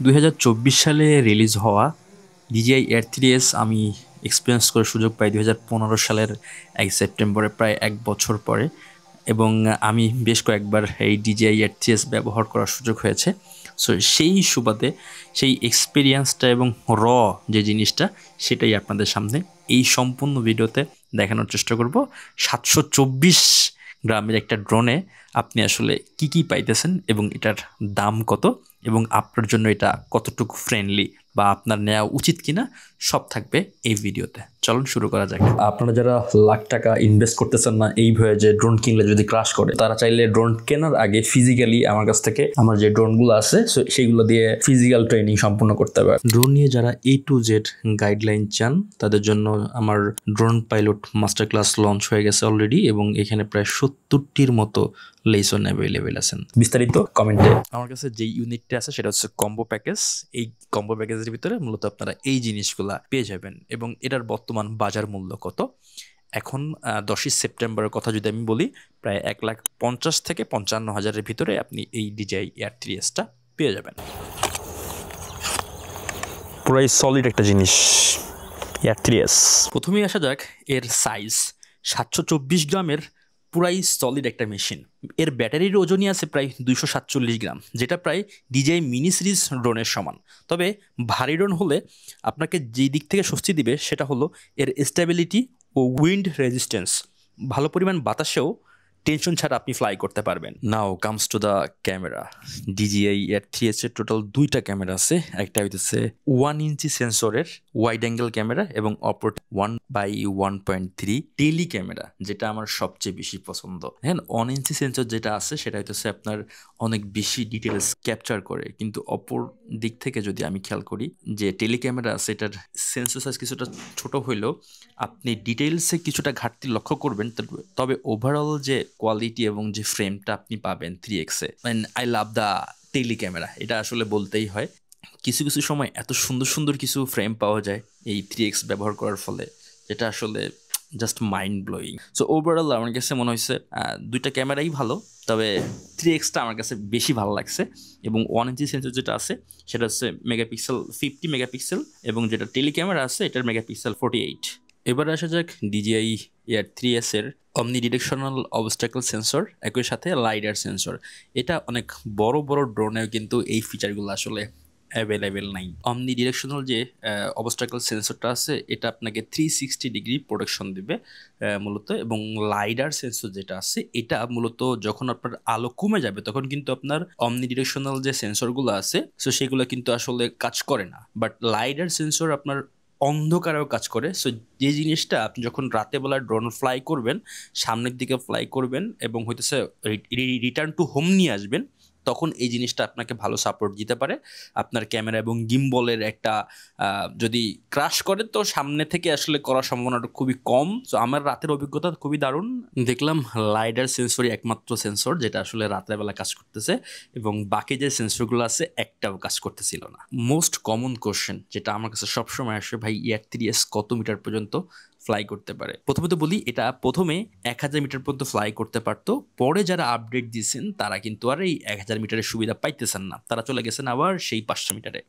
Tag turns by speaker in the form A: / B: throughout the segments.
A: 2024 সালে রিলিজ হওয়া DJI Air 3s আমি এক্সপিরিয়েন্স করার সুযোগ পাই 2015 সালের 1 সেপ্টেম্বরে, প্রায় 1 বছর পরে। এবং আমি বেশ কয়েকবার এই DJI Air 3s ব্যবহার করার সুযোগ হয়েছে। সো সেই সুবাদে সেই এক্সপিরিয়েন্সটা এবং যে জিনিসটা সেটাই আপনাদের সামনে এই সম্পূর্ণ ভিডিওতে দেখানোর চেষ্টা করব। 724 গ্রামের একটা ড্রোনে আপনি আসলে কি পাইতেছেন এবং এটার দাম কত এবং আপনার জন্য এটা কতটুকু ফ্রেন্ডলি বা আপনার নেওয়া উচিত কিনা সব থাকবে এই ভিডিওতে। চলুন শুরু করা যাক। আপনারা যারা লাখ টাকা ইনভেস্ট করতেছেন না এই ভয়ে যে ড্রোন কিনলে যদি ক্রাশ করে, তারা চাইলে ড্রোন কেনার আগে ফিজিক্যালি আমার কাছ থেকে আমার যে ড্রোনগুলো আছে সেইগুলো দিয়ে ফিজিক্যাল ট্রেনিং সম্পূর্ণ করতে পারে। ড্রোন নিয়ে যারা A to Z গাইডলাইন চান তাদের জন্য আমার drone pilot master class launch হয়ে গেছে অলরেডি, এবং এখানে প্রায় 70টির মতো লেসন অ্যাভেলেবেল আছেন। বিস্তারিত কমেন্টে। আমার কাছে যে ইউনিটটা আছে সেটা হচ্ছে কম্বো প্যাকেজ। এই কম্বো প্যাকেজের ভিতরে মূলত আপনারা এই জিনিসগুলা পেয়ে যাবেন, এবং এটার বর্তমান বাজার মূল্য কত এখন 10ই সেপ্টেম্বরের কথা যদি আমি বলি, প্রায় 1,50,000 থেকে 55,000-এর ভিতরে আপনি এই DJI Air 3sটা পেয়ে যাবেন। পুরাই সলিড একটা জিনিস Air 3s। প্রথমেই আসা যাক এর সাইজ। 724 গ্রামের পুরাই সলিড একটা মেশিন। এর ব্যাটারির ওজনই আছে প্রায় 247 গ্রাম, যেটা প্রায় DJI মিনি সিরিজ ড্রোনের সমান। তবে ভারী ড্রোন হলে আপনাকে যেই দিক থেকে স্বস্তি দিবে সেটা হলো এর স্টেবিলিটি ও উইন্ড রেজিস্ট্যান্স। ভালো পরিমাণ বাতাসেও টেনশন ছাড়া আপনি ফ্লাই করতে পারবেন। নাও comes to the camera. DJI Air 3s এর টোটাল 2টা ক্যামেরা আছে। একটা হইতেছে 1 ইঞ্চি সেন্সরের ওয়াইড অ্যাঙ্গেল ক্যামেরা এবং অপর 1/1.3 টেলি ক্যামেরা, যেটা আমার সবচেয়ে বেশি পছন্দ। হ্যাঁ, 1 ইঞ্চি সেন্সর যেটা আছে সেটা হইতেছে আপনার অনেক বেশি ডিটেলস ক্যাপচার করে, কিন্তু অপর দিক থেকে যদি আমি খেয়াল করি যে টেলি ক্যামেরা আছে এটার সেন্সর সাইজ কিছুটা ছোট হইলেও আপনি ডিটেলসে কিছুটা ঘাটতি লক্ষ্য করবেন। তবে ওভারঅল যে কোয়ালিটি এবং যে ফ্রেমটা আপনি পাবেন 3x-এ, I love the tele camera, এটা আসলে বলতেই হয়। কিছু কিছু সময় এত সুন্দর সুন্দর কিছু ফ্রেম পাওয়া যায় এই 3x ব্যবহার করার ফলে, যেটা আসলে just mind blowing. So overall আমার কাছে মনে হয়েছে 2টা ক্যামেরাই ভালো, তবে 3x-টা আমার কাছে বেশি ভালো লাগছে। এবং 1 ইঞ্চি সেন্সর যেটা আছে সেটা হচ্ছে মেগাপিক্সেল 50 মেগাপিক্সেল, এবং যেটা টেলি ক্যামেরা আছে এটার মেগাপিক্সেল 48। এবার আসা যাক DJI Air 3s এর অমনি ডিরেকশনাল অবস্টাকল সেন্সর, একই সাথে লাইডার সেন্সর। এটা অনেক বড় বড় ড্রোনেও কিন্তু এই ফিচারগুলো আসলে অ্যাভেলেবেল নাই। অমনি ডিরেকশনাল যে অবস্টাকল সেন্সরটা আছে এটা আপনাকে 360 ডিগ্রি প্রোটেকশন দিবে মূলত, এবং লাইডার সেন্সর যেটা আছে এটা মূলত যখন আপনার আলো কমে যাবে তখন কিন্তু আপনার অমনি ডিরেকশনাল যে সেন্সরগুলো আছে সো সেগুলো কিন্তু আসলে কাজ করে না। বাট লাইডার সেন্সর আপনার অন্ধকারেও কাজ করে। সো যে জিনিসটা আপনি যখন রাতে বেলা ড্রোন ফ্লাই করবেন, সামনের দিকে ফ্লাই করবেন এবং হইতেছে রিটার্ন টু হোম নিয়ে আসবেন, তখন এই জিনিসটা আপনাকে ভালো সাপোর্ট দিতে পারে। আপনার ক্যামেরা এবং গিম্বলের একটা যদি ক্রাশ করে তো সামনে থেকে আসলে করার সম্ভাবনাটা খুবই কম। সো আমার রাতের অভিজ্ঞতা খুবই দারুণ। দেখলাম লাইডার সেন্সরই একমাত্র সেন্সর যেটা আসলে রাতের বেলা কাজ করতেছে, এবং বাকি যে সেন্সরগুলো আছে একটাও কাজ করতেছিল না। মোস্ট কমন কোশ্চেন যেটা আমার কাছে সবসময় আসে, ভাই Air 3s কত মিটার পর্যন্ত ফ্লাই করতে পারে? প্রথমত বলি, এটা প্রথমে 1000 মিটার পর্যন্ত ফ্লাই করতে পারতো। পরে যারা আপডেট দিয়েছেন তারা কিন্তু আর এই 1000 মিটারের সুবিধা পাইতেছেন না, তারা চলে গেছেন আবার সেই 500 মিটারে।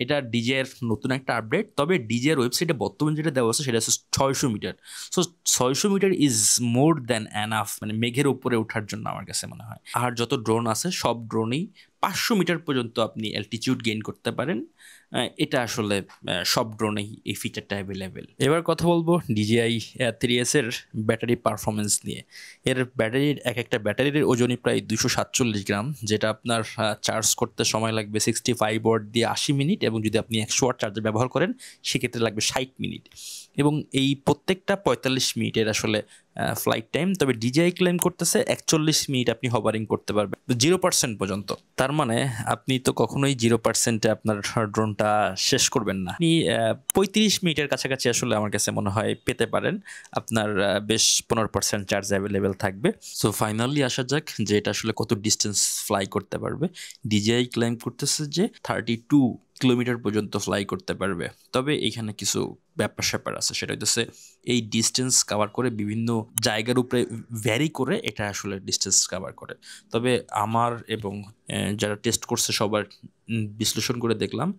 A: এটা DJI-এর নতুন একটা আপডেট। তবে DJI-এর ওয়েবসাইটে বর্তমানে যেটা দেওয়া আছে সেটা হচ্ছে 600 metre. So 600 metre is more than enough, মানে মেঘের উপরে ওঠার জন্য আমার কাছে মনে হয়। আর যত ড্রোন আছে সব ড্রোনেই 500 মিটার পর্যন্ত আপনি অ্যালটিটিউড গেইন করতে পারেন। এটা আসলে সব ড্রোনেই এই ফিচারটা অ্যাভেলেবেল। এবার কথা বলবো DJI Air 3s এর ব্যাটারি পারফরমেন্স নিয়ে। এর ব্যাটারির একটা ব্যাটারির ওজনই প্রায় 247 গ্রাম, যেটা আপনার চার্জ করতে সময় লাগবে 65 ওয়াট দিয়ে 80 মিনিট, এবং যদি আপনি 100 ওয়াট চার্জার ব্যবহার করেন সেক্ষেত্রে লাগবে 60 মিনিট। এবং এই প্রত্যেকটা 45 মিনিটের আসলে ফ্লাইট টাইম। তবে DJI ক্লেম করতেছে 41 মিনিট আপনি হভারিং করতে পারবেন 0% পর্যন্ত। তার মানে আপনি তো কখনোই 0%-এ আপনার ড্রোনটা শেষ করবেন না। আপনি 35 মিনিটের কাছাকাছি আসলে আমার কাছে মনে হয় পেতে পারেন। আপনার বেশ 15% চার্জ অ্যাভেলেবেল থাকবে। সো ফাইনালি আসা যাক যে এটা আসলে কত ডিস্টেন্স ফ্লাই করতে পারবে। DJI ক্লেম করতেছে যে 32 কিলোমিটার পর্যন্ত ফ্লাই করতে পারবে। তবে এখানে কিছু ব্যাপার আছে, সেটা হচ্ছে এই ডিস্টেন্স কভার করে বিভিন্ন জায়গার উপরে ভ্যারি করে এটা আসলে ডিস্টেন্স কভার করে। তবে আমার এবং যারা টেস্ট করছে সবার বিশ্লেষণ করে দেখলাম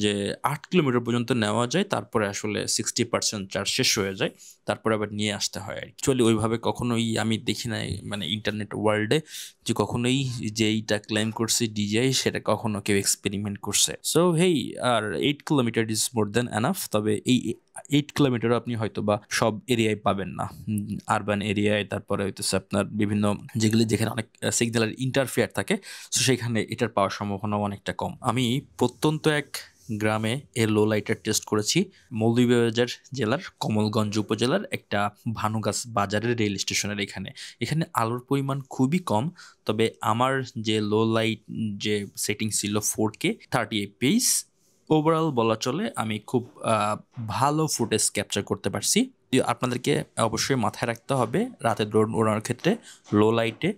A: যে 8 কিলোমিটার পর্যন্ত নেওয়া যায়, তারপরে আসলে 60% চার্জ শেষ হয়ে যায়, তারপরে আবার নিয়ে আসতে হয় আর কি। অ্যাকচুয়ালি ওইভাবে কখনোই আমি দেখি নাই মানে ইন্টারনেট ওয়ার্ল্ডে যে কখনোই যে এইটা ক্লেম করছে ডিজিআই সেটা কখনো কেউ এক্সপেরিমেন্ট করছে। সো হেই, আর 8 kilometre is more than enough. তবে এই 8 কিলোমিটারও আপনি হয়তো বা সব এরিয়ায় পাবেন না, আরবান এরিয়ায়, তারপরে হইতেছে আপনার বিভিন্ন যেখানে অনেক সিগন্যালের ইন্টারফেয়ার থাকে, সো সেখানে এটার পাওয়ার সম্ভাবনা অনেকটা কম। আমি প্রত্যন্ত এক গ্রামে এর লো লাইটার টেস্ট করেছি, মৌলভীবাজার জেলার কমলগঞ্জ উপজেলার একটা ভানুগাছ বাজারের রেল স্টেশনের এখানে আলোর পরিমাণ খুবই কম। তবে আমার যে লো লাইট যে সেটিং ছিল 4K 30 fps, ওভারঅল বলা চলে আমি খুব ভালো ফুটেজ ক্যাপচার করতে পারছি। আপনাদেরকে অবশ্যই মাথায় রাখতে হবে রাতে ড্রোন ওড়ানোর ক্ষেত্রে লো লাইটে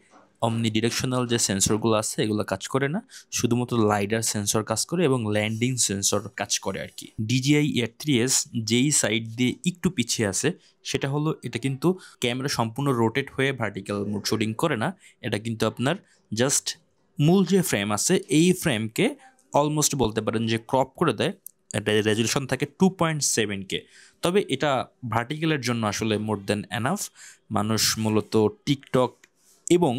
A: অমনি ডিরেকশনাল যে সেন্সরগুলো আছে এগুলো কাজ করে না, শুধুমাত্র লাইডার সেন্সর কাজ করে এবং ল্যান্ডিং সেন্সর কাজ করে আর কি। DJI Air 3s যেই সাইড দিয়ে একটু পিছিয়ে আছে সেটা হলো, এটা কিন্তু ক্যামেরা সম্পূর্ণ রোটেট হয়ে ভার্টিক্যাল মোড শুটিং করে না, এটা কিন্তু আপনার জাস্ট মূল যে ফ্রেম আছে এই ফ্রেমকে অলমোস্ট বলতে পারেন যে ক্রপ করে দেয়। এটা রেজলিউশন থাকে 2.7K। তবে এটা ভার্টিক্যালের জন্য আসলে মোর দেন এনাফ। মানুষ মূলত টিকটক এবং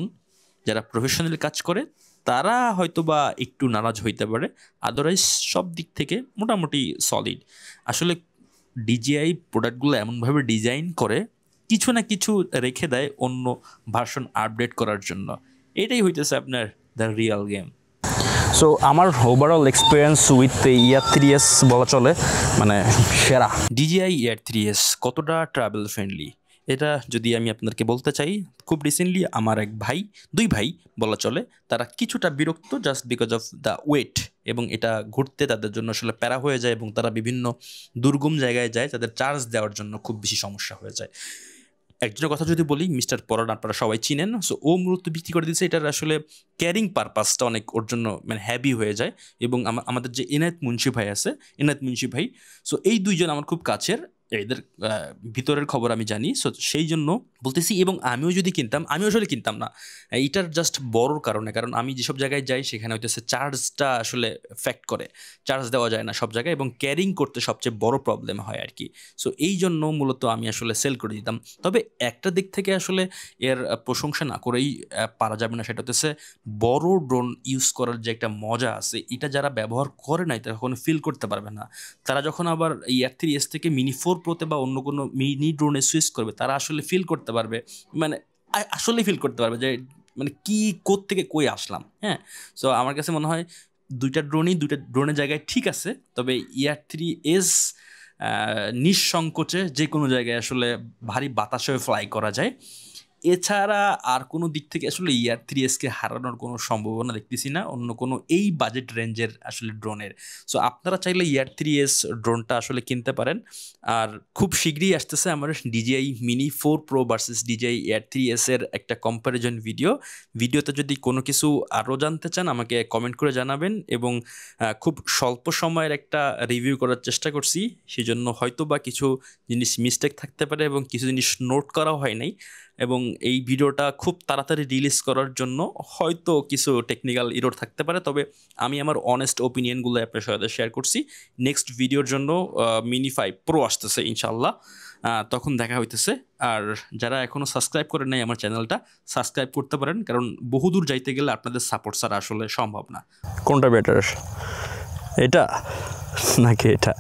A: যারা প্রফেশনালি কাজ করে তারা হয়তো বা একটু নারাজ হইতে পারে, আদারওয়াইজ সব দিক থেকে মোটামুটি সলিড। আসলে ডিজিআই প্রোডাক্টগুলো এমনভাবে ডিজাইন করে কিছু না কিছু রেখে দেয় অন্য ভার্সন আপডেট করার জন্য, এটাই হইতেছে আপনার দ্য রিয়াল গেম। সো আমার overall experience with Air 3s বলা চলে মানে সেরা। DJI Air 3s কতটা ট্রাভেল ফ্রেন্ডলি এটা যদি আমি আপনাদেরকে বলতে চাই, খুব রিসেন্টলি আমার এক ভাই, দুই ভাই বলা চলে, তারা কিছুটা বিরক্ত just because of the weight, এবং এটা ঘুরতে তাদের জন্য আসলে প্যারা হয়ে যায় এবং তারা বিভিন্ন দুর্গম জায়গায় যায়, তাদের চার্জ দেওয়ার জন্য খুব বেশি সমস্যা হয়ে যায়। একজনের কথা যদি বলি, মিস্টার পরান, আপনারা সবাই চিনেন। সো ও মূলত বিক্রি করে দিচ্ছে, এটার আসলে ক্যারিং পারপাসটা অনেক ওর জন্য মানে হ্যাভি হয়ে যায়। এবং আমাদের যে এনায়েত মুন্সি ভাই আছে, এনায়েত মুন্সি ভাই, সো এই দুইজন আমার খুব কাছের, এদের ভিতরের খবর আমি জানি। সো সেই জন্য বলতেছি, এবং আমিও যদি কিনতাম, আমিও আসলে কিনতাম না এইটার জাস্ট বড়োর কারণে, কারণ আমি যেসব জায়গায় যাই সেখানে হইতেছে চার্জটা আসলে ফ্যাক্ট করে, চার্জ দেওয়া যায় না সব জায়গায় এবং ক্যারিং করতে সবচেয়ে বড় প্রবলেম হয় আর কি। সো এই জন্য মূলত আমি আসলে সেল করে দিতাম। তবে একটা দিক থেকে আসলে এর প্রশংসা না করেই পারা যাবে না, সেটা হচ্ছে বড় ড্রোন ইউজ করার যে একটা মজা আছে, এটা যারা ব্যবহার করে নাই তারা কখনো ফিল করতে পারবে না। তারা যখন আবার Air 3s থেকে মিনি 4 প্রোতে বা অন্য কোনো মিনি ড্রোনে সুইচ করবে, তারা আসলে ফিল করতে পারবে, মানে আসলে ফিল করতে পারবে যে মানে কি কোত্থেকে কই আসলাম। হ্যাঁ, সো আমার কাছে মনে হয় দুইটা ড্রোনের জায়গায় ঠিক আছে, তবে Air 3s নিঃসংকোচে যে কোনো জায়গায় আসলে ভারী বাতাসে ফ্লাই করা যায়। এছাড়া আর কোনো দিক থেকে আসলে Air 3sকে হারানোর কোনো সম্ভাবনা দেখতেছি না অন্য কোনো এই বাজেট রেঞ্জের আসলে ড্রোনের। সো আপনারা চাইলে Air 3s ড্রোনটা আসলে কিনতে পারেন। আর খুব শীঘ্রই আসতেছে আমার DJI Mini 4 Pro versus DJI Air 3s এর একটা কম্প্যারিজন ভিডিওতে যদি কোনো কিছু আরও জানতে চান আমাকে কমেন্ট করে জানাবেন, এবং খুব স্বল্প সময়ের একটা রিভিউ করার চেষ্টা করছি, সেজন্য হয়তো বা কিছু জিনিস মিস্টেক থাকতে পারে এবং কিছু জিনিস নোট করা হয় নাই, এবং এই ভিডিওটা খুব তাড়াতাড়ি রিলিজ করার জন্য হয়তো কিছু টেকনিক্যাল এরর থাকতে পারে। তবে আমি আমার অনেস্ট ওপিনিয়নগুলো আপনার সাথে শেয়ার করছি। নেক্সট ভিডিওর জন্য মিনি 5 Pro আসতেছে ইনশাল্লাহ, তখন দেখা হইতেছে। আর যারা এখনও সাবস্ক্রাইব করেন নাই আমার চ্যানেলটা, সাবস্ক্রাইব করতে পারেন, কারণ বহুদূর যাইতে গেলে আপনাদের সাপোর্ট ছাড়া আসলে সম্ভব না। কোনটা বেটার, এটা নাকি এটা?